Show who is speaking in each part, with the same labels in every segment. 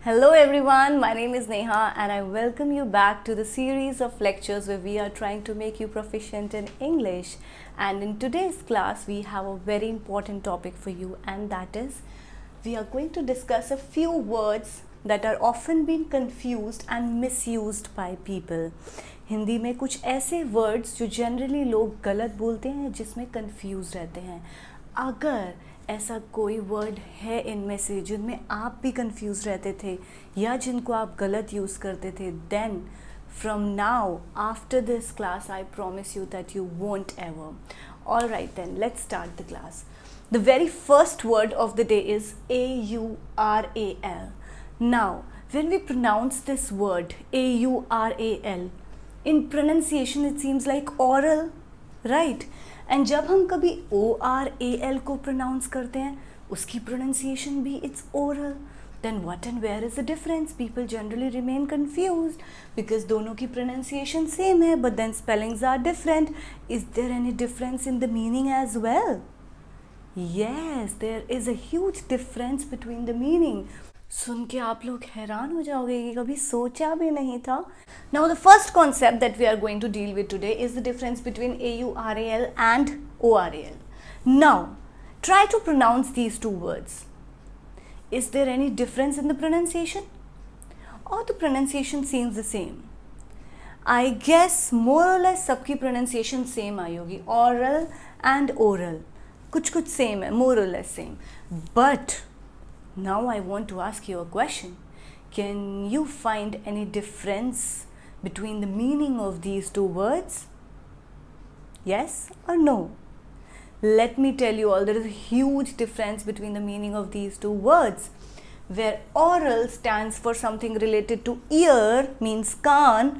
Speaker 1: Hello everyone, my name is Neha and I welcome you back to the series of lectures where we are trying to make you proficient in English. And in today's class, we have a very important topic for you, and that is we are going to discuss a few words that are often being confused and misused by people. Hindi में कुछ ऐसे words जो generally लोग गलत बोलते हैं, जिसमें confuse रहते हैं. अगर ऐसा कोई वर्ड है इनमें से जिनमें आप भी कंफ्यूज रहते थे या जिनको आप गलत यूज़ करते थे, then from now after this class I promise you that you won't ever. All right, then let's start the class. The very first word of the day is AURAL. Now when we pronounce this word AURAL, in pronunciation it seems like oral, right? And जब हम कभी ORAL को pronounce करते हैं, उसकी pronunciation भी it's oral. Then what and where is the difference? People generally remain confused because दोनों की प्रोनाउंसिएशन सेम है, but then spellings are different. Is there any difference in the meaning as well? Yes, there is a huge difference between the meaning. सुन के आप लोग हैरान हो जाओगे कि कभी सोचा भी नहीं था. Now the first concept that we are going to deal with today is the difference between AURAL and ORAL. Now try to pronounce these two words. Is there any difference in the pronunciation, or the pronunciation seems the same? I guess more or less सबकी pronunciation same आई होगी. Oral and oral कुछ कुछ same है, more or less same. But now I want to ask you a question. Can you find any difference between the meaning of these two words? Yes or no? Let me tell you all, there is a huge difference between the meaning of these two words. Where oral stands for something related to ear, means can't,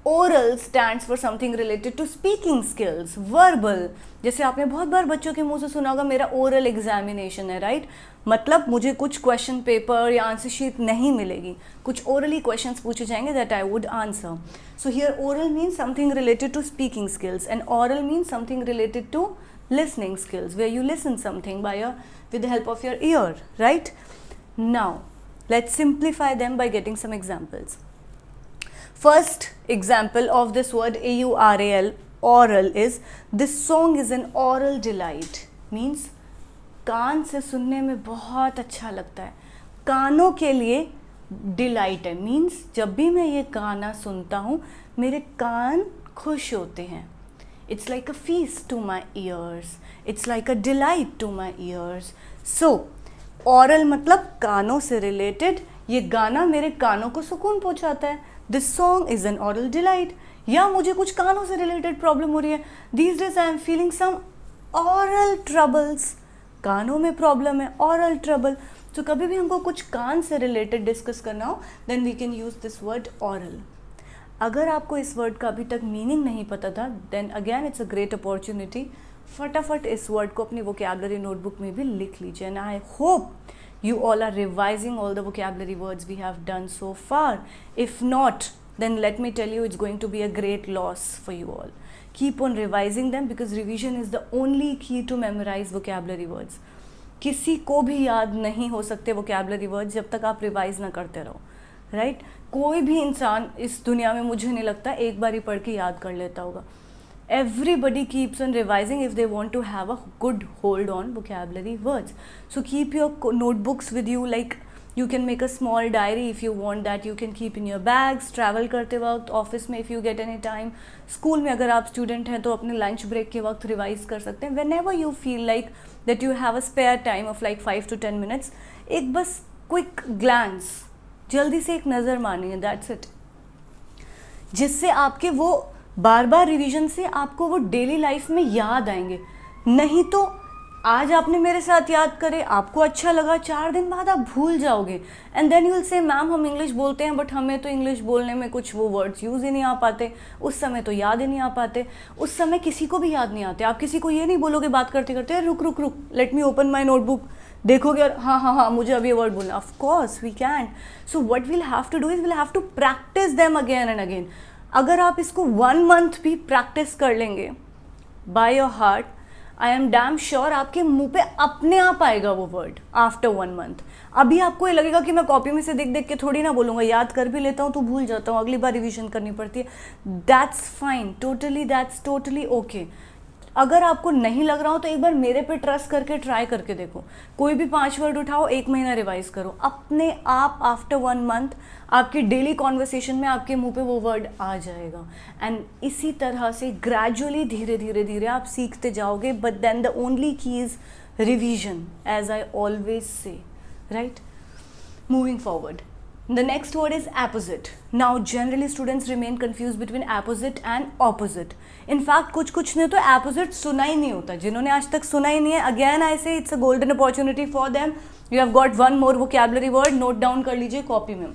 Speaker 1: oral stands for something related to speaking skills, verbal. जैसे आपने बहुत बार बच्चों के मुंह से सुना होगा, मेरा ओरल एग्जामिनेशन है, राइट? मतलब मुझे कुछ क्वेश्चन पेपर या आंसर शीट नहीं मिलेगी, कुछ ओरली क्वेश्चंस पूछे जाएंगे that I would answer. So here oral means something related to speaking skills and oral means something related to listening skills, where you listen something with the help of your ear, right? Now let's simplify them by getting some examples. First example of this word AURAL, oral, is this song is an oral delight. Means कान से सुनने में बहुत अच्छा लगता है, कानों के लिए डिलाइट है. मीन्स जब भी मैं ये गाना सुनता हूँ मेरे कान खुश होते हैं. It's like a feast to my ears, it's like a delight to my ears. So aural मतलब कानों से रिलेटेड, ये गाना मेरे कानों को सुकून पहुँचाता है. This song is an aural delight. या मुझे कुछ कानों से रिलेटेड प्रॉब्लम हो रही है, these days I am feeling some aural troubles. कानों में प्रॉब्लम है, ऑरल ट्रबल. तो कभी भी हमको कुछ कान से रिलेटेड डिस्कस करना हो, then we can use this word aural. अगर आपको इस वर्ड का अभी तक मीनिंग नहीं पता था, then again it's a great opportunity. फटाफट इस वर्ड को अपनी वोकैबुलरी नोटबुक में भी लिख लीजिए. And I hope you all are revising all the vocabulary words we have done so far. If not, then let me tell you, it's going to be a great loss for you all. Keep on revising them because revision is the only key to memorize vocabulary words. किसी को भी याद नहीं हो सकते vocabulary words जब तक आप रिवाइज ना करते रहो, राइट? कोई भी इंसान इस दुनिया में मुझे नहीं लगता एक बार ही पढ़ के याद कर लेता होगा. Everybody keeps on revising if they want to have a good hold on vocabulary words. So keep your notebooks with you. Like you can make a small diary if you want that. You can keep in your bags. Travel करते वक्त, office में if you get any time, school में अगर आप student हैं तो अपने lunch break के वक्त रिवाइज कर सकते हैं. Whenever you feel like that you have a spare time of like 5 to 10 minutes, एक बस quick glance, जल्दी से एक नज़र मारनी है, that's it. जिससे आपके वो बार बार रिवीजन से आपको वो डेली लाइफ में याद आएंगे. नहीं तो आज आपने मेरे साथ याद करे, आपको अच्छा लगा, 4 दिन बाद आप भूल जाओगे. And then you will say ma'am हम इंग्लिश बोलते हैं बट हमें तो इंग्लिश बोलने में कुछ वो वर्ड्स यूज़ ही नहीं आ पाते, उस समय तो याद ही नहीं आ पाते. उस समय किसी को भी याद नहीं आते. आप किसी को ये नहीं बोलोगे बात करते करते, रुक रुक रुक, let me open my notebook, देखोगे और हाँ हाँ हाँ मुझे अभी ये वर्ड बोलना. Of course we can. So what we'll have to do is we'll have to practice them again and again. अगर आप इसको 1 month भी प्रैक्टिस कर लेंगे by your heart, I am damn sure आपके मुंह पे अपने आप आएगा वो वर्ड आफ्टर 1 month. अभी आपको ये लगेगा कि मैं कॉपी में से देख देख के थोड़ी ना बोलूँगा, याद कर भी लेता हूँ तो भूल जाता हूँ, अगली बार रिवीजन करनी पड़ती है. That's fine, totally that's totally okay. अगर आपको नहीं लग रहा हो तो एक बार मेरे पे ट्रस्ट करके ट्राई करके देखो. कोई भी 5 वर्ड उठाओ, 1 महीना रिवाइज करो, अपने आप आफ्टर 1 मंथ आपकी डेली कॉन्वर्सेशन में आपके मुंह पे वो वर्ड आ जाएगा. एंड इसी तरह से ग्रेजुअली धीरे धीरे धीरे आप सीखते जाओगे. But then the only key is revision, as I always say, right. Moving forward, the next word is opposite. Now generally students remain confused between opposite and opposite. In fact कुछ ने तो opposite सुना ही नहीं होता. जिन्होंने आज तक सुना ही नहीं है, again I say it's a golden opportunity for them. You have got one more vocabulary word, note down कर लीजिए कॉपी में.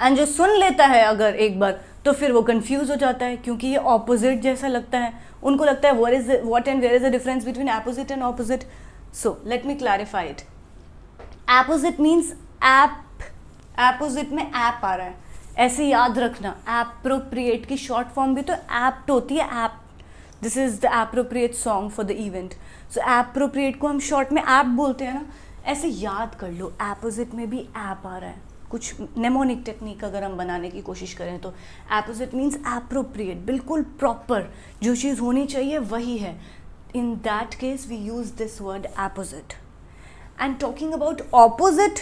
Speaker 1: एंड जो सुन लेता है अगर एक बार, तो फिर वो कंफ्यूज हो जाता है क्योंकि ये ऑपोजिट जैसा लगता है. उनको लगता है what and where is the difference between opposite and opposite. So let me clarify it. Opposite means एपोजिट में ऐप आ रहा है, ऐसे याद रखना. एप्रोप्रिएट की शॉर्ट फॉर्म भी तो एप्ट होती है, app. This is the appropriate song for the event. So appropriate को हम शॉर्ट में ऐप बोलते हैं ना, ऐसे याद कर लो. एपोजिट में भी ऐप आ रहा है. कुछ नेमोनिक टेक्निक अगर हम बनाने की कोशिश करें तो एपोजिट मीन्स एप्रोप्रिएट, बिल्कुल प्रॉपर, जो चीज़ होनी चाहिए वही है. In that case we use this word apposite. And talking about opposite,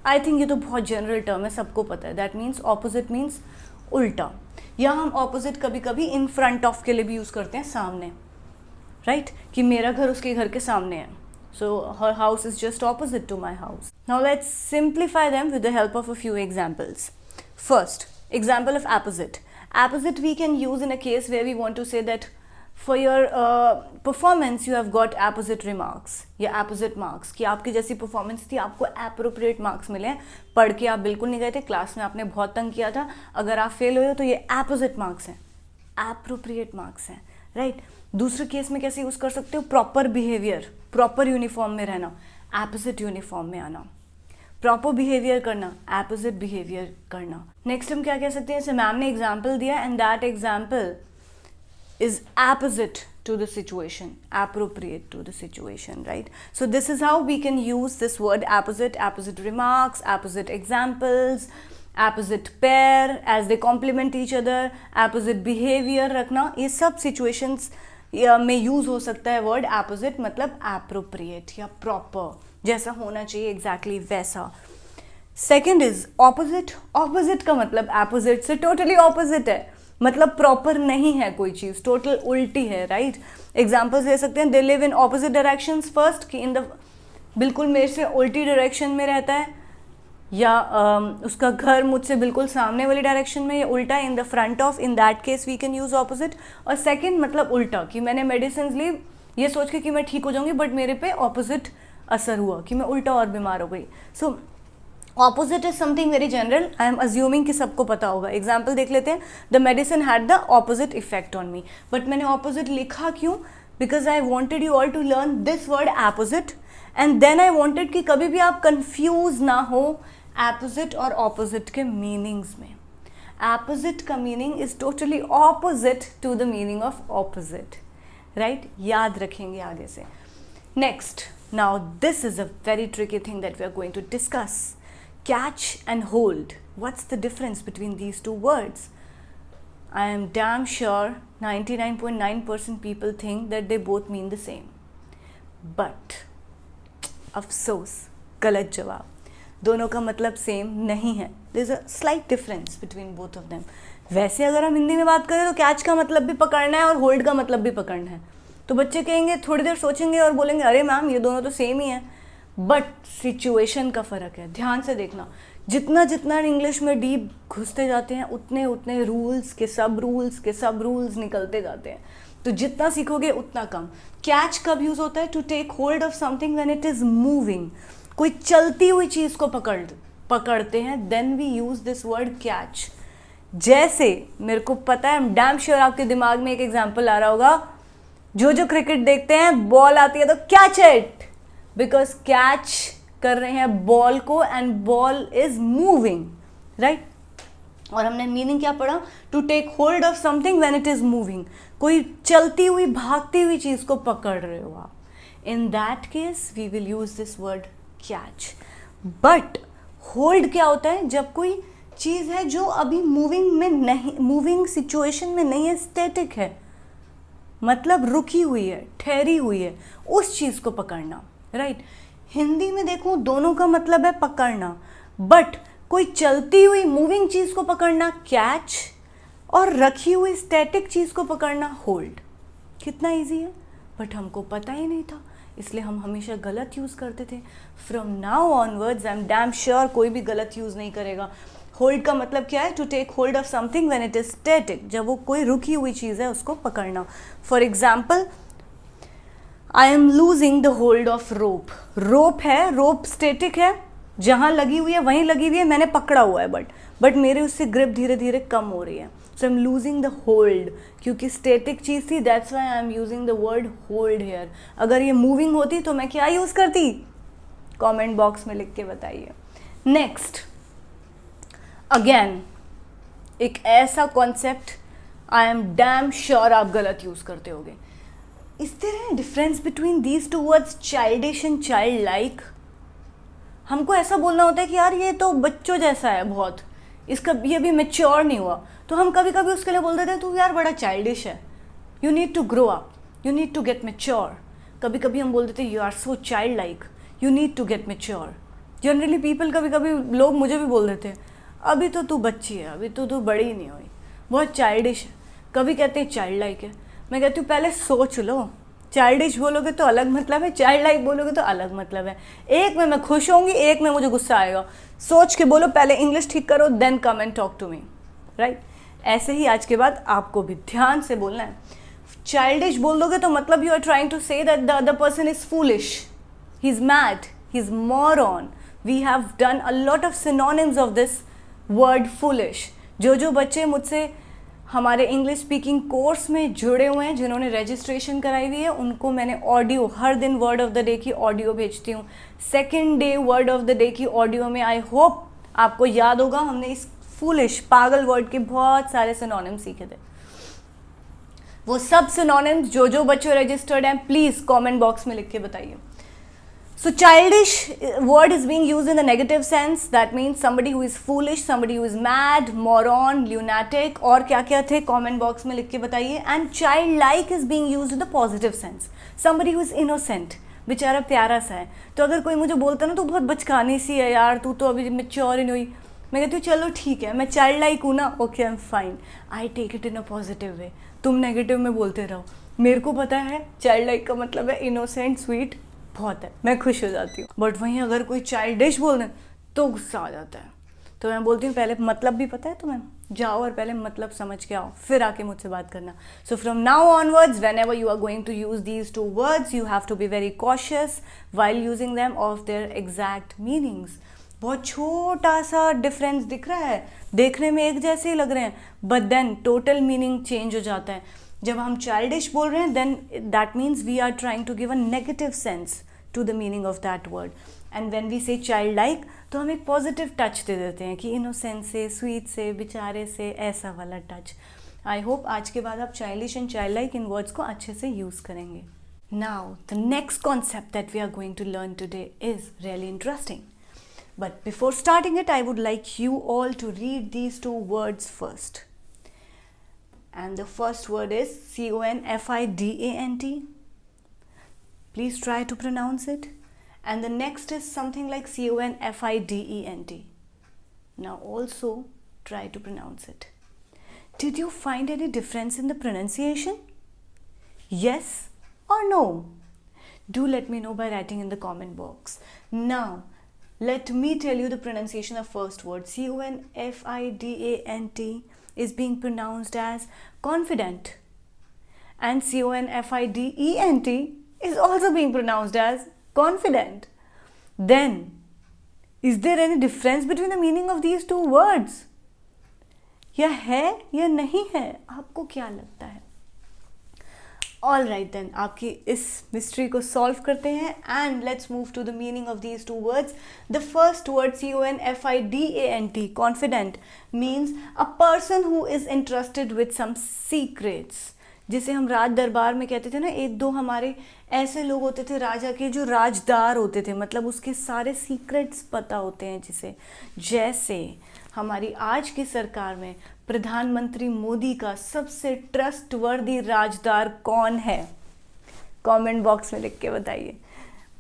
Speaker 1: I think ये तो बहुत जनरल टर्म है, सबको पता है. दैट मीन्स ऑपोजिट मीन्स उल्टा, या हम ऑपोजिट कभी कभी इन फ्रंट ऑफ के लिए भी यूज़ करते हैं, सामने, राइट. कि मेरा घर उसके घर के सामने है, so her house is just opposite to my house. Now let's simplify them with the help of a few examples. First example of opposite. Opposite we can use in a case where we want to say that for your performance you have got opposite remarks या opposite marks, कि आपकी जैसी performance थी आपको appropriate marks मिले. पढ़ के आप बिल्कुल नहीं गए थे, क्लास में आपने बहुत तंग किया था, अगर आप फेल हुए हो तो ये opposite marks हैं, appropriate marks हैं, राइट. दूसरे केस में कैसे यूज़ कर सकते हो? प्रॉपर बिहेवियर, प्रॉपर यूनिफॉर्म में रहना, opposite यूनिफॉर्म में आना. प्रॉपर बिहेवियर करना, एपोजिट बिहेवियर करना. नेक्स्ट हम क्या कह सकते हैं? जैसे मैम ने एग्जाम्पल दिया and that example is apposite to the situation, appropriate to the situation, right. So this is how we can use this word apposite. Apposite remarks, apposite examples, apposite pair as they complement each other, apposite behaviour रखना, ये सब situations में use हो सकता है word एपोजिट. मतलब appropriate या proper, जैसा होना चाहिए एग्जैक्टली वैसा. Second is opposite. ऑपोजिट का मतलब एपोजिट से टोटली ऑपोजिट है, मतलब प्रॉपर नहीं है कोई चीज़, टोटल उल्टी है, राइट. एग्जाम्पल्स दे सकते हैं. They live in opposite directions. First कि इन द बिल्कुल मेरे से उल्टी डायरेक्शन में रहता है, या उसका घर मुझसे बिल्कुल सामने वाली डायरेक्शन में, या उल्टा in the front of. In that case we can use opposite. और सेकेंड मतलब उल्टा, कि मैंने मेडिसिन ली ये सोच के कि मैं ठीक हो जाऊंगी, बट मेरे पे ऑपोजिट असर हुआ कि मैं उल्टा और बीमार हो गई. So opposite is something very general. I am assuming कि सबको पता होगा. एग्जाम्पल देख लेते हैं. The medicine had the opposite effect on me. But मैंने ऑपोजिट लिखा क्यों? Because I wanted you all to learn this word apposite, and then I wanted कि कभी भी आप कंफ्यूज ना हो एपोजिट और ऑपोजिट के मीनिंग्स में. एपोजिट का meaning is totally opposite to the meaning of opposite, right. याद रखेंगे आगे से. Next, now this is a very tricky thing that we are going to discuss. Catch and hold. What's the difference between these two words? I am damn sure 99.9% people think that they both mean the same. But अफसोस, गलत जवाब. दोनों का मतलब same नहीं है. There is a slight difference between both of them. वैसे अगर हम हिंदी में बात करें तो कैच का मतलब भी पकड़ना है और होल्ड का मतलब भी पकड़ना है. तो बच्चे कहेंगे, थोड़ी देर सोचेंगे और बोलेंगे अरे मैम ये दोनों तो सेम ही हैं. बट सिचुएशन का फ़र्क है. ध्यान से देखना, जितना जितना इंग्लिश में डीप घुसते जाते हैं उतने उतने रूल्स के सब रूल्स निकलते जाते हैं. तो जितना सीखोगे उतना कम. कैच कब यूज़ होता है? To take hold of something when it is moving. कोई चलती हुई चीज़ को पकड़ते हैं, then we use this word catch. जैसे मेरे को पता है, आई एम डैम श्योर आपके दिमाग में एक एग्जाम्पल आ रहा होगा. जो क्रिकेट देखते हैं, बॉल आती है तो कैच इट, बिकॉज कैच कर रहे हैं बॉल को and ball is moving, right. और हमने मीनिंग क्या पढ़ा? To take hold of something when it is moving. कोई चलती हुई भागती हुई चीज को पकड़ रहे हो आप. In that case we will use this word catch. But hold क्या होता है? जब कोई चीज़ है जो अभी मूविंग में नहीं, मूविंग सिचुएशन में नहीं है, स्टैटिक है, मतलब रुकी हुई है, ठहरी हुई है, उस चीज़ को पकड़ना, राइट। हिंदी में देखो दोनों का मतलब है पकड़ना, बट कोई चलती हुई मूविंग चीज़ को पकड़ना कैच, और रखी हुई स्टैटिक चीज़ को पकड़ना होल्ड। कितना इजी है, बट हमको पता ही नहीं था, इसलिए हम हमेशा गलत यूज़ करते थे। From now onwards I am damn sure कोई भी गलत यूज़ नहीं करेगा। होल्ड का मतलब क्या है? To take hold of something when it is static, जब वो कोई रुकी हुई चीज़ है उसको पकड़ना। For example, I am losing the hold of rope. Rope है, रोप स्टैटिक है, जहाँ लगी हुई है वहीं लगी हुई है, मैंने पकड़ा हुआ है, बट मेरे उससे ग्रिप धीरे धीरे कम हो रही है। So I am losing the hold, क्योंकि स्टैटिक चीज़ थी, that's why I am using the word hold here. अगर ये मूविंग होती तो मैं क्या यूज़ करती? कमेंट बॉक्स में लिख के बताइए। नेक्स्ट, अगेन एक ऐसा concept I am damn sure आप गलत यूज़ करते होगे। Is there any difference between these two words, childish and childlike? हमको ऐसा बोलना होता है कि यार ये तो बच्चों जैसा है बहुत, इसका ये अभी मेच्योर नहीं हुआ, तो हम कभी कभी उसके लिए बोल देते हैं तू यार बड़ा चाइल्डिश है, you need to grow up, you need to get mature. कभी कभी हम बोल देते हैं you are so childlike, you need to get mature. Generally people, कभी कभी लोग मुझे भी बोल देते हैं अभी तो तू बच्ची है, अभी तो तू बड़ी ही नहीं हुई, बहुत चाइल्डिश है। कभी कहते हैं चाइल्ड लाइक है, मैं कहती हूँ पहले सोच लो, चाइल्डिश बोलोगे तो अलग मतलब है, चाइल्ड लाइक बोलोगे तो अलग मतलब है। एक में मैं खुश होंगी, एक में मुझे गुस्सा आएगा। सोच के बोलो, पहले इंग्लिश ठीक करो, then come and talk to me, right. ऐसे ही आज के बाद आपको भी ध्यान से बोलना है। चाइल्डिश बोल दोगे तो मतलब you are trying to say that the other person is foolish, he is mad, he is moron. We have done a lot of synonyms of this word foolish. जो बच्चे मुझसे हमारे इंग्लिश स्पीकिंग कोर्स में जुड़े हुए हैं, जिन्होंने registration कराई हुई है, उनको मैंने ऑडियो, हर दिन वर्ड ऑफ द डे की ऑडियो भेजती हूँ। Second day word of the day की ऑडियो में आई होप आपको याद होगा, हमने इस फूलिश, पागल वर्ड के बहुत सारे सिनोनिम्स सीखे थे। वो सब सिनोनिम्स जो बच्चे रजिस्टर्ड हैं प्लीज़ कमेंट बॉक्स में लिख के बताइए। So childish word is being used in the negative sense. That means somebody who is foolish, somebody who is mad, moron, lunatic, और क्या क्या थे comment box में लिख के बताइए। And childlike is being used in the positive sense. Somebody who is innocent, बेचारा प्यारा सा है। तो अगर कोई मुझे बोलता ना तू बहुत बचकानी सी है यार, तू तो अभी मेच्योर ही नहीं हुई, मैं कहती हूँ चलो ठीक है, मैं चाइल्ड लाइक हूँ ना, okay I am fine, I take it in a positive way. तुम नेगेटिव में बोलते रहो, मेरे को पता है चाइल्ड लाइक का मतलब है इनोसेंट, स्वीट, बहुत है, मैं खुश हो जाती हूँ। बट वहीं अगर कोई चाइल्डिश बोल दें तो गुस्सा आ जाता है। तो मैं बोलती हूँ पहले मतलब भी पता है तुम्हें, जाओ और पहले मतलब समझ के आओ, फिर आके मुझसे बात करना। So from now onwards whenever you are going to use these two words, you have to be very cautious while using them of their exact meanings. बहुत छोटा सा डिफरेंस दिख रहा है, देखने में एक जैसे ही लग रहे हैं, but then total meaning change हो जाता है। जब हम चाइल्डिश बोल रहे हैं then that means we are trying to give a negative sense to the meaning of that word. And when we say childlike तो हम एक पॉजिटिव टच दे देते हैं कि इनोसेंस से, स्वीट से, बेचारे से, ऐसा वाला टच। आई होप आज के बाद आप चाइल्डिश एंड चाइल्ड लाइक इन वर्ड्स को अच्छे से यूज़ करेंगे। Now the next concept that we are going to learn today is really interesting, but before starting it I would like you all to read these two words first. And the first word is confidant. Please try to pronounce it. And the next is something like confident. Now also try to pronounce it. Did you find any difference in the pronunciation? Yes or no? Do let me know by writing in the comment box. Now let me tell you the pronunciation of first word. confidant is being pronounced as confident, and confident is also being pronounced as confident. Then is there any difference between the meaning of these two words? या है या नहीं है, आपको क्या लगता है? All right then, आपकी इस मिस्ट्री को सॉल्व करते हैं and let's move to the meaning of these two words. The first word confidant, confident, means a person who is entrusted with some secrets. जिसे हम राज दरबार में कहते थे ना, एक दो हमारे ऐसे लोग होते थे राजा के जो राजदार होते थे, मतलब उसके सारे सीक्रेट्स पता होते हैं जिसे। जैसे हमारी आज की सरकार में प्रधानमंत्री मोदी का सबसे ट्रस्टवर्दी राजदार कौन है? कमेंट बॉक्स में लिख के बताइए।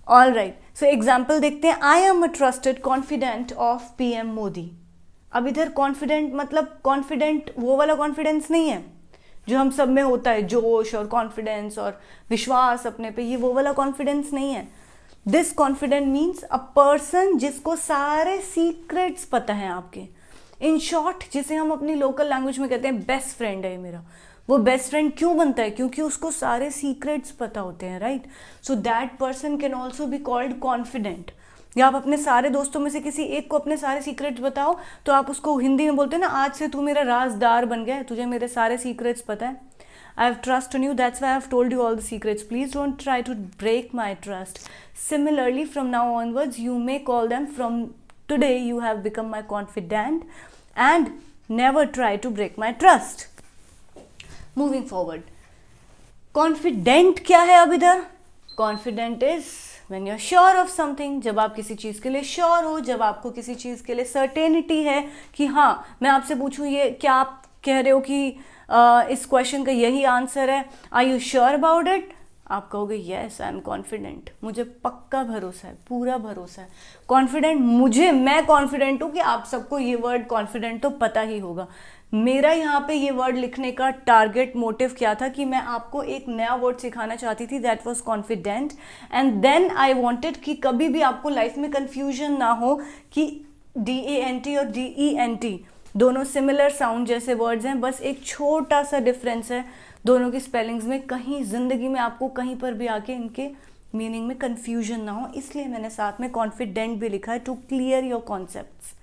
Speaker 1: ऑल राइट, सो एग्जाम्पल देखते हैं। I am a trusted confident of PM Modi. अब इधर कॉन्फिडेंट मतलब कॉन्फिडेंट वो वाला कॉन्फिडेंस नहीं है जो हम सब में होता है, जोश और कॉन्फिडेंस और विश्वास अपने पे, ये वो वाला कॉन्फिडेंस नहीं है। This confident means a person जिसको सारे सीक्रेट्स पता है आपके। इन शॉर्ट, जिसे हम अपनी लोकल लैंग्वेज में कहते हैं बेस्ट फ्रेंड है मेरा। वो बेस्ट फ्रेंड क्यों बनता है? क्योंकि उसको सारे सीक्रेट्स पता होते हैं, right? So that person can also be called confident. या आप अपने सारे दोस्तों में से किसी एक को अपने सारे सीक्रेट्स बताओ तो आप उसको हिंदी में बोलते हैं ना, आज से तू मेरा राजदार बन गया है, तुझे मेरे सारे सीक्रेट्स पता है। I have trust on you, that's why I have told you all the secrets. Please don't try to break my trust. Similarly, from now onwards, you may call them, from today you have become my confidant, and never try to break my trust. Moving forward, confident क्या है अब इधर? Confident is when you're sure of something, जब आप किसी चीज़ के लिए sure हो, जब आपको किसी चीज़ के लिए सर्टेनिटी है कि हाँ, मैं आपसे पूछूं ये क्या आप कह रहे हो कि इस क्वेश्चन का यही आंसर है, are you sure about it? आप कहोगे येस आई एम कॉन्फिडेंट, मुझे पक्का भरोसा है, पूरा भरोसा है। कॉन्फिडेंट मैं कॉन्फिडेंट हूँ कि आप सबको ये वर्ड कॉन्फिडेंट तो पता ही होगा। मेरा यहाँ पे ये वर्ड लिखने का टारगेट मोटिव क्या था कि मैं आपको एक नया वर्ड सिखाना चाहती थी, that was confident. And then I wanted कि कभी भी आपको लाइफ में कन्फ्यूजन ना हो कि DANT और DENT दोनों सिमिलर साउंड जैसे वर्ड्स हैं, बस एक छोटा सा डिफरेंस है दोनों की स्पेलिंग्स में। कहीं ज़िंदगी में आपको कहीं पर भी आके इनके मीनिंग में कन्फ्यूजन ना हो, इसलिए मैंने साथ में कॉन्फिडेंट भी लिखा है, to clear your concepts.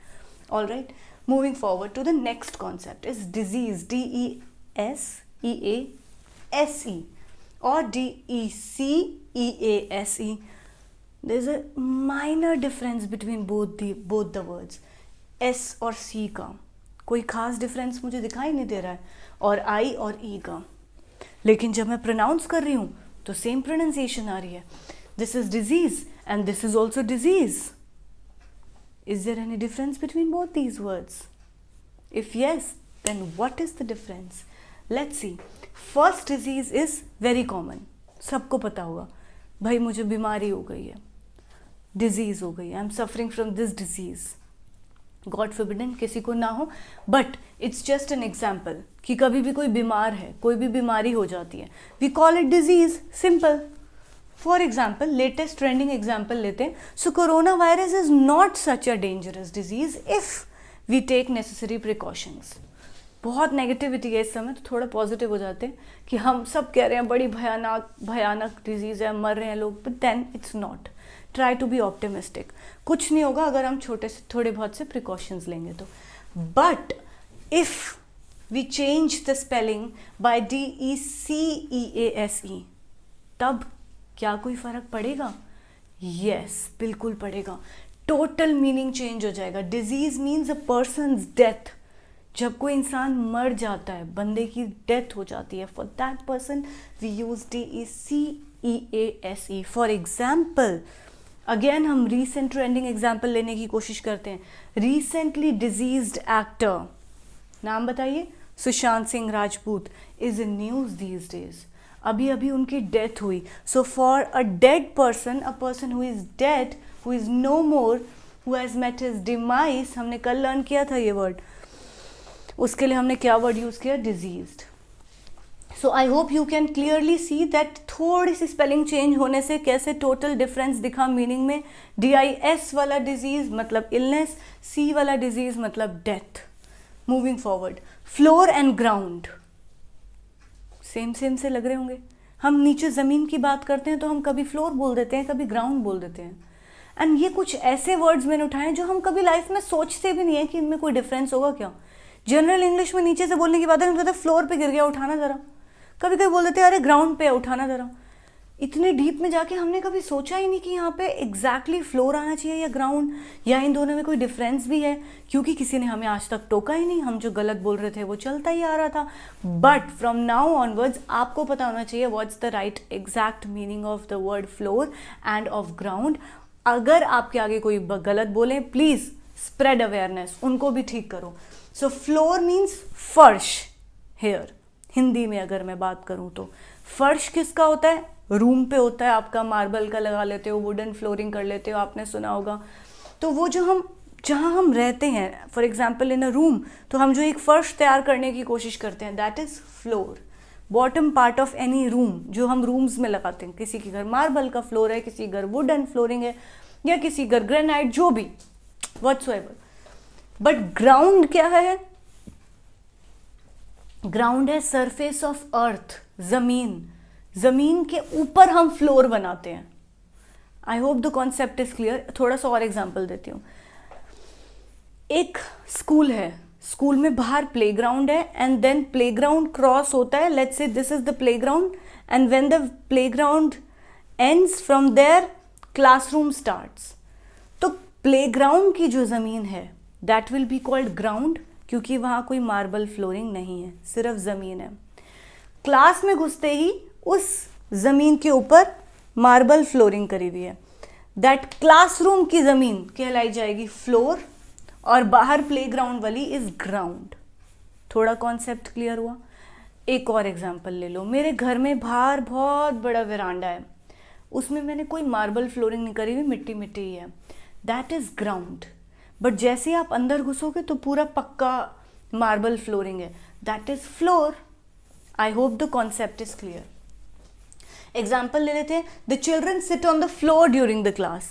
Speaker 1: All right, moving forward to the next concept is disease, DESEASE or DECEASE. There's a minor difference between both the words. S और C का कोई खास डिफरेंस मुझे दिखाई नहीं दे रहा है, और I और E का, लेकिन जब मैं प्रोनाउंस कर रही हूँ तो सेम प्रोनाउंसिएशन आ रही है। This is disease and this is also disease. Is there any difference between both these words? If yes, then what is the difference? Let's see. First disease is very common. सबको पता होगा, भाई मुझे बीमारी हो गई है, डिजीज हो गई है, I am suffering from this disease. God forbid किसी को ना हो, but it's just an example कि कभी भी कोई बीमार है, कोई भी बीमारी हो जाती है, we call it disease, simple. For example, latest trending example लेते हैं। So corona virus is not such a dangerous disease if we take necessary precautions. बहुत नेगेटिविटी है इस समय, तो थोड़ा पॉजिटिव हो जाते हैं कि हम सब कह रहे हैं बड़ी भयानक डिजीज़ है, मर रहे हैं लोग, but then it's not. Try to be optimistic, कुछ नहीं होगा अगर हम थोड़े बहुत से प्रिकॉशंस लेंगे तो। But if we change the spelling by DECEASE, तब क्या कोई फ़र्क पड़ेगा? यस, बिल्कुल पड़ेगा। टोटल मीनिंग चेंज हो जाएगा। Disease means a person's death. जब कोई इंसान मर जाता है, बंदे की डेथ हो जाती है, for that person we use DECEASE। For example, again हम रीसेंट ट्रेंडिंग एग्जाम्पल लेने की कोशिश करते हैं। रिसेंटली डिजीज्ड एक्टर, नाम बताइए, Sushant Singh Rajput is in news these days. अभी अभी उनकी डेथ हुई। So for a dead person, a person who is dead, who is no more, who has met his demise, हमने कल लर्न किया था ये वर्ड, उसके लिए हमने क्या वर्ड यूज़ किया? Diseased. So I hope you can clearly see that थोड़ी सी स्पेलिंग चेंज होने से कैसे टोटल डिफरेंस दिखा मीनिंग में। DIS वाला डिजीज मतलब इलनेस, C वाला डिजीज मतलब death. Moving forward, floor and ground same से लग रहे होंगे। हम नीचे ज़मीन की बात करते हैं तो हम कभी फ्लोर बोल देते हैं, कभी ग्राउंड बोल देते हैं। एंड ये कुछ ऐसे वर्ड्स मैंने उठाए जो हम कभी लाइफ में सोचते भी नहीं है कि इनमें कोई डिफरेंस होगा क्या। जनरल इंग्लिश में नीचे से बोलने की बात है, हम कहते हैं फ्लोर पे गिर गया, उठाना ज़रा। कभी कभी बोल देते हैं अरे ग्राउंड पे उठाना ज़रा। इतने डीप में जाके हमने कभी सोचा ही नहीं कि यहाँ पे एग्जैक्टली फ्लोर आना चाहिए या ग्राउंड, या इन दोनों में कोई डिफरेंस भी है, क्योंकि किसी ने हमें आज तक टोका ही नहीं, हम जो गलत बोल रहे थे वो चलता ही आ रहा था। बट फ्रॉम नाउ ऑनवर्ड्स आपको पता होना चाहिए what's the right exact meaning of the word floor end of ground. अगर आपके आगे कोई गलत बोले, प्लीज़ स्प्रेड अवेयरनेस, उनको भी ठीक करो। सो फ्लोर मीन्स फर्श हेयर, हिंदी में अगर मैं बात करूँ तो। फर्श किसका होता है? रूम पे होता है आपका, मार्बल का लगा लेते हो, वुडन फ्लोरिंग कर लेते हो, आपने सुना होगा। तो वो जो हम जहाँ हम रहते हैं, for example in a room, तो हम जो एक फर्श तैयार करने की कोशिश करते हैं, that is floor. Bottom part of any room जो हम रूम्स में लगाते हैं, किसी के घर मार्बल का फ्लोर है, किसी घर वुडन फ्लोरिंग है, या किसी घर ग्रेनाइट, जो भी व्हाटसोएवर। बट ग्राउंड क्या है? ग्राउंड है सरफेस ऑफ अर्थ, जमीन। जमीन के ऊपर हम फ्लोर बनाते हैं। I hope the concept is clear. थोड़ा सा और एग्जांपल देती हूँ। एक स्कूल है, स्कूल में बाहर प्लेग्राउंड है, एंड देन प्लेग्राउंड क्रॉस होता है, let's say this is the playground, and when the playground ends from there classroom starts. तो प्लेग्राउंड की जो जमीन है that will be called ground, क्योंकि वहाँ कोई मार्बल फ्लोरिंग नहीं है, सिर्फ ज़मीन है। क्लास में घुसते ही उस ज़मीन के ऊपर मार्बल फ्लोरिंग करी हुई है, दैट क्लासरूम की ज़मीन कहलाई जाएगी फ्लोर, और बाहर प्लेग्राउंड वाली इज़ ग्राउंड। थोड़ा कॉन्सेप्ट क्लियर हुआ? एक और एग्जांपल ले लो। मेरे घर में बाहर बहुत बड़ा वेरांडा है, उसमें मैंने कोई मार्बल फ्लोरिंग नहीं करी हुई, मिट्टी मिट्टी ही है, दैट इज़ ग्राउंड। बट जैसे आप अंदर घुसोगे तो पूरा पक्का मार्बल फ्लोरिंग है, that is floor. I hope the concept is clear. Example ले लेते हैं, the children sit on the floor during the class.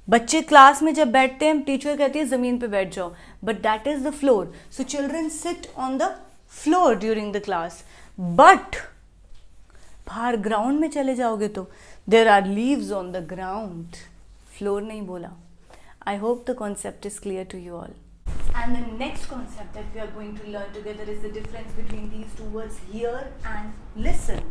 Speaker 1: बच्चे क्लास में जब बैठते हैं, टीचर कहती है जमीन पे बैठ जाओ, but that is the floor. So children sit on the floor during the class. But बाहर ग्राउंड में चले जाओगे तो there are leaves on the ground, floor नहीं बोला। I hope the concept is clear to you all. And the next concept that we are going to learn together is the difference between these two words, hear and listen.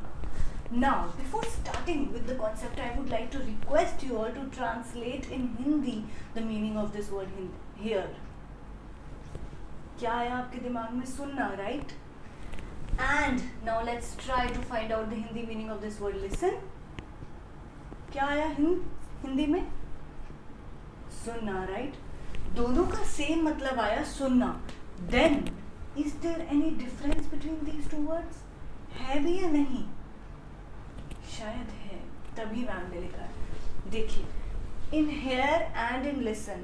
Speaker 1: Now, before starting with the concept, I would like to request you all to translate in Hindi the meaning of this word hear. क्या है आपके दिमाग में? सुनना, right? And now let's try to find out the Hindi meaning of this word listen. क्या आया हिंदी में? सुनना, राइट? दोनों का सेम मतलब आया, सुनना। Then is there any difference between these two words? है भी या नहीं? शायद है, तभी मैम ने लिखा है। देखिए, इन हेयर एंड इन लिसन,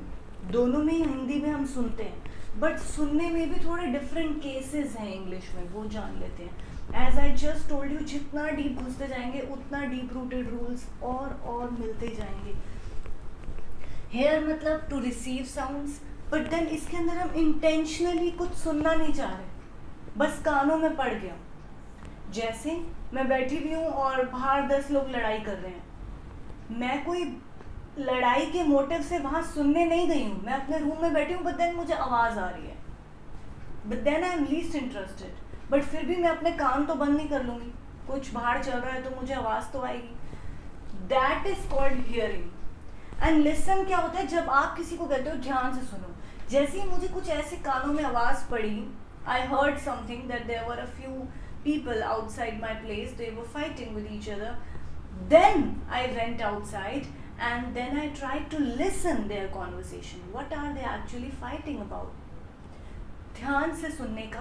Speaker 1: दोनों में ही हिंदी में हम सुनते हैं, बट सुनने में भी थोड़े डिफरेंट केसेस हैं इंग्लिश में, वो जान लेते हैं। As I just told you, जितना डीप घुसते जाएंगे उतना डीप रूटेड रूल्स और मिलते जाएंगे। हेयर मतलब to receive sounds, but then इसके अंदर हम इंटेंशनली कुछ सुनना नहीं चाह रहे, बस कानों में पड़ गया। जैसे मैं बैठी हुई हूँ और बाहर 10 लोग लड़ाई कर रहे हैं, मैं कोई लड़ाई के मोटिव से वहाँ सुनने नहीं गई हूँ, मैं अपने रूम में बैठी हूँ, बट देन मुझे आवाज़ आ रही है, but then I am least interested, but फिर भी मैं अपने कान तो बंद नहीं कर लूँगी, कुछ बाहर चल रहा है तो मुझे आवाज़ तो आएगी। That is called hearing. And listen क्या होता है? जब आप किसी को कहते हो ध्यान से सुनो। जैसे ही मुझे कुछ ऐसे कानों में आवाज़ पड़ी, I heard something that there were a few people outside my place, they were fighting with each other, then I went outside and then I tried to listen their conversation, what are they actually fighting about. ध्यान से सुनने का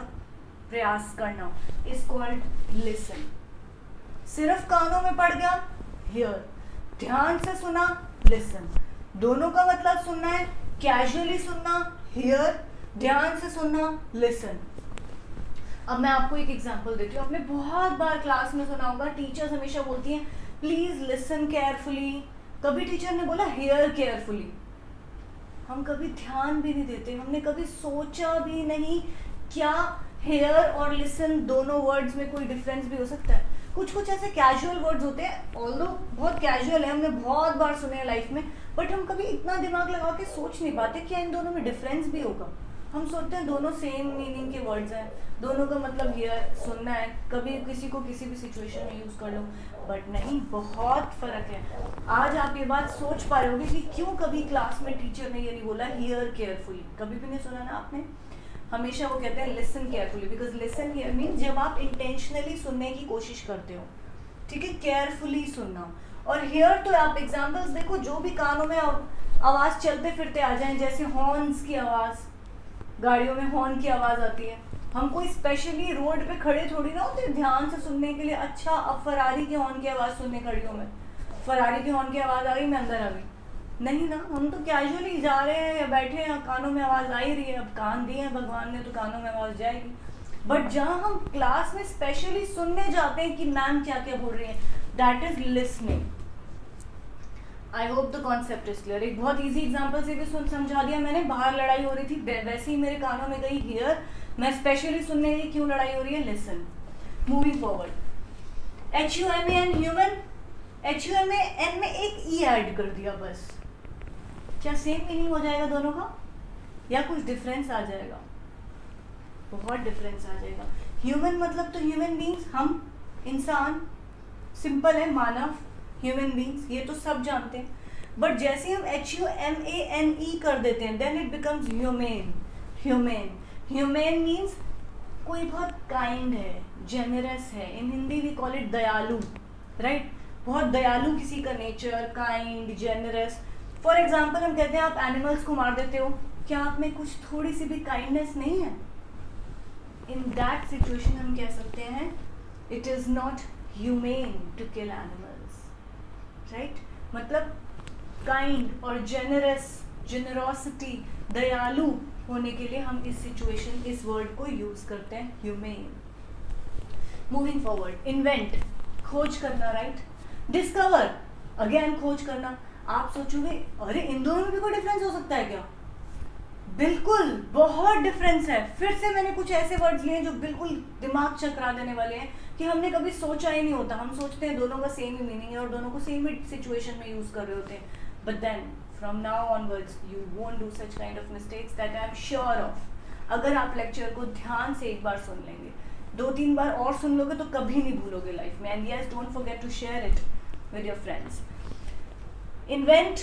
Speaker 1: प्रयास करना is called listen. सिर्फ कानों में पड़ गया, हियर। ध्यान से सुना, लिसन। दोनों का मतलब सुनना है, कैजुअली सुनना, हियर, ध्यान से सुनना, लिसन। अब मैं आपको एक एग्जांपल देती हूँ। आपने बहुत बार क्लास में सुना होगा, टीचर्स हमेशा बोलती हैं प्लीज लिसन केयरफुली। कभी टीचर ने बोला हियर केयरफुली। हम कभी ध्यान भी नहीं देते, हमने कभी सोचा भी नहीं क्या हेयर और लिसन दोनों वर्ड्स में कोई डिफरेंस भी हो सकता है। कुछ ऐसे कैजुअल वर्ड्स होते हैं, ऑल्दो बहुत कैजुअल है, हमने बहुत बार सुने हैं लाइफ में, बट हम कभी इतना दिमाग लगा के सोच नहीं पाते कि इन दोनों में डिफरेंस भी होगा। हम सोचते हैं दोनों सेम मीनिंग के वर्ड्स हैं, दोनों का मतलब हियर सुनना है, कभी किसी को किसी भी सिचुएशन में यूज़ कर लो, बट नहीं, बहुत फ़र्क है। आज आप ये बात सोच पा रहे होगे कि क्यों कभी क्लास में टीचर ने ये नहीं बोला हियर केयरफुली, कभी भी नहीं सुना ना आपने। हमेशा वो कहते हैं listen carefully, because listen here mean जब आप इंटेंशनली सुनने की कोशिश करते हो, ठीक है, केयरफुली सुनना। और हियर तो आप एग्जाम्पल्स देखो, जो भी कानों में आवाज़ चलते फिरते आ जाए, जैसे हॉर्न्स की आवाज़, गाड़ियों में हॉर्न की आवाज़ आती है, हम कोई स्पेशली रोड पे खड़े थोड़ी ना होते ध्यान से सुनने के लिए। अच्छा, अब फरारी के हॉर्न की आवाज़ सुनने खड़ी हूँ मैं, फरारी के हॉर्न की आवाज़ आ गई, मैं अंदर आ गई, नहीं ना, हम तो कैजुअली जा रहे हैं या बैठे हैं, कानों में आवाज़ आ ही रही है, अब कान दिए हैं भगवान ने तो कानों में आवाज़ जाएगी। बट जहाँ हम क्लास में स्पेशली सुनने जाते हैं कि मैम क्या क्या बोल रही है, that is listening. I hope the concept is clear. एक बहुत ईजी एग्जाम्पल से भी समझा दिया मैंने। बाहर लड़ाई हो रही थी, वैसे ही मेरे कानों में गई हियर, मैं स्पेशली सुनने गई क्यों लड़ाई हो रही है, listen. Moving forward, HUMAN human, HUMAN में एक ई ऐड कर दिया बस, क्या सेम मीनिंग हो जाएगा दोनों का या कुछ डिफरेंस आ जाएगा? बहुत डिफरेंस आ जाएगा। ह्यूमन मतलब तो ह्यूमन बींग्स, हम इंसान, सिंपल है, मानव, ह्यूमन बींग्स, ये तो सब जानते हैं। बट जैसे हम HUMANE कर देते हैं, then it becomes humane. Humane means कोई बहुत काइंड है, जेनरस है, in Hindi we call it दयालु, राइट? बहुत दयालु किसी का nature, kind, generous. For example हम कहते हैं आप एनिमल्स को मार देते हो, क्या आप में कुछ थोड़ी सी भी काइंडनेस नहीं है? इन दैट सिचुएशन हम कह सकते हैं it is not humane to kill animals, right? मतलब काइंड और जेनरस, जेनरोसिटी, दयालु होने के लिए हम इस सिचुएशन, इस वर्ड को यूज करते हैं, ह्यूमेन। मूविंग फॉरवर्ड, इन्वेंट, खोज करना, राइट? डिस्कवर, अगेन खोज करना। आप सोचोगे अरे इन दोनों में भी कोई डिफरेंस हो सकता है क्या? बिल्कुल, बहुत डिफरेंस है। फिर से मैंने कुछ ऐसे वर्ड्स लिए जो बिल्कुल दिमाग चकरा देने वाले हैं कि हमने कभी सोचा ही नहीं होता। हम सोचते हैं दोनों का सेम ही मीनिंग है और दोनों को सेम ही सिचुएशन में यूज कर रहे होते हैं। But then from now onwards you won't do such kind of mistakes, that I am sure of. अगर आप लेक्चर को ध्यान से एक बार सुन लेंगे, 2-3 बार और सुन लोगे तो कभी नहीं भूलोगे लाइफ में। And yes, don't forget to share it with your friends. Invent,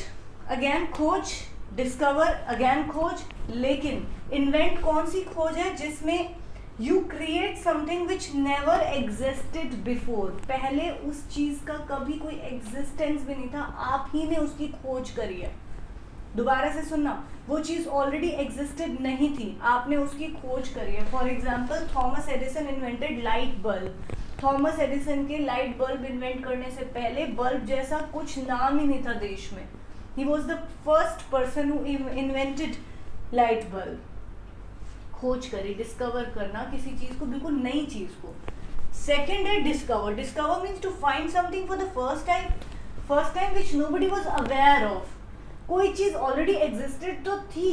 Speaker 1: again खोज, डिस्कवर, अगेन खोज। लेकिन इन्वेंट कौन सी खोज है? जिसमें you create something which never existed before. पहले उस चीज का कभी कोई एग्जिस्टेंस भी नहीं था, आप ही ने उसकी खोज करी है। दोबारा से सुनना, वो चीज ऑलरेडी एग्जिस्टेड नहीं थी, आपने उसकी खोज करी है। For example, Thomas Edison invented light bulb. Thomas Edison के लाइट बल्ब इन्वेंट करने से पहले बल्ब जैसा कुछ नाम ही नहीं था देश में। He was the first person who invented light bulb. खोज करी, डिस्कवर करना किसी चीज को, बिल्कुल नई चीज को। सेकेंड है discover. Discover means to find something for the first time which nobody was aware of. कोई चीज ऑलरेडी एग्जिस्टेड तो थी,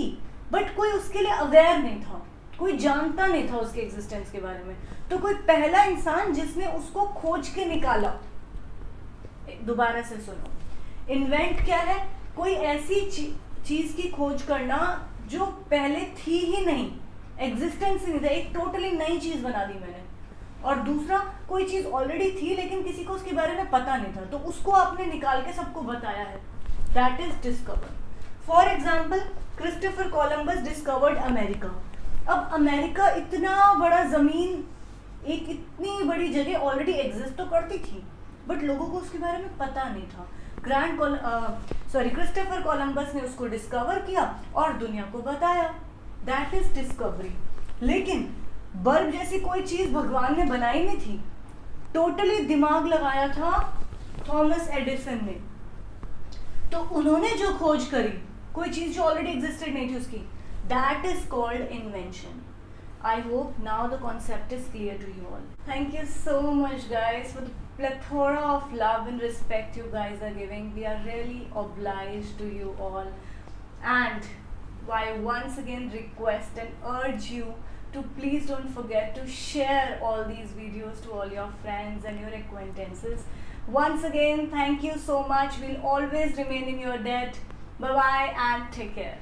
Speaker 1: बट कोई उसके लिए अवेयर नहीं था, कोई जानता नहीं था उसके एग्जिस्टेंस के बारे में। तो कोई पहला इंसान जिसने उसको खोज के निकाला। दोबारा से सुनो, इन्वेंट क्या है? कोई ऐसी चीज की खोज करना जो पहले थी ही नहीं, एग्जिस्टेंस ही नहीं था, एक टोटली नई चीज बना दी मैंने। और दूसरा, कोई चीज ऑलरेडी थी लेकिन किसी को उसके बारे में पता नहीं था, तो उसको आपने निकाल के सबको बताया है, that is discover. For example, Christopher Columbus discovered America. अब अमेरिका इतना बड़ा जमीन, एक इतनी बड़ी जगह ऑलरेडी एग्जिस्ट तो करती थी, बट लोगों को उसके बारे में पता नहीं था। क्रिस्टोफर कोलंबस ने उसको डिस्कवर किया और दुनिया को बताया, दैट इज डिस्कवरी। लेकिन बल्ब जैसी कोई चीज भगवान ने बनाई नहीं थी, टोटली दिमाग लगाया था थॉमस एडिसन ने। तो उन्होंने जो खोज करी, कोई चीज जो ऑलरेडी एग्जिस्टेड नहीं थी उसकी, that is called invention. I hope now the concept is clear to you all. Thank you so much guys for the plethora of love and respect you guys are giving. We are really obliged to you all, and I once again request and urge you to please don't forget to share all these videos to all your friends and your acquaintances. Once again, thank you so much. We'll always remain in your debt. Bye bye and take care.